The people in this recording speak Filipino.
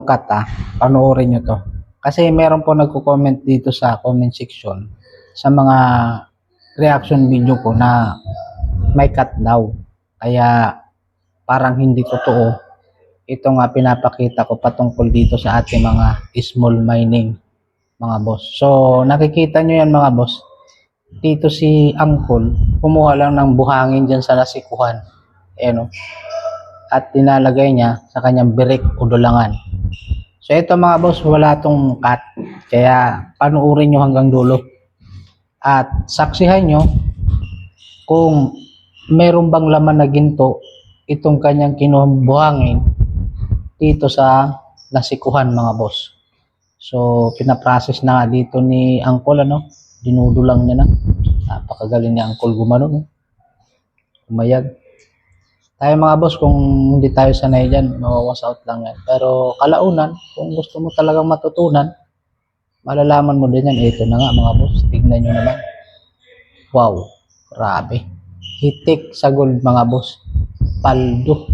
cut panoorin nyo to. Kasi meron po nagko-comment dito sa comment section sa mga reaction video ko na may cut daw. Kaya parang hindi totoo. Ito nga pinapakita ko patungkol dito sa ating mga small mining mga boss. So nakikita nyo yan mga boss. Dito si Angkol kumuha lang ng buhangin dyan sa nasikuhan. Ayan o. At tinalagay niya sa kanyang birik o dulangan. So ito mga boss, wala tong cut. Kaya panuorin nyo hanggang dulo. At saksihan nyo kung meron bang laman na ginto itong kanyang kinubuhangin dito sa nasikuhan mga boss. So pinaprocess na nga dito ni Angkol dinudulang niya na. Napakagaling ni Angkol gumano no. Umayag. Tayo mga boss, kung hindi tayo sanay dyan, mawawas out lang yan. Pero kalaunan, kung gusto mo talagang matutunan, malalaman mo din yan. Ito na nga mga boss, tignan nyo naman. Wow, grabe. Hitik sa gold mga boss. Paldo.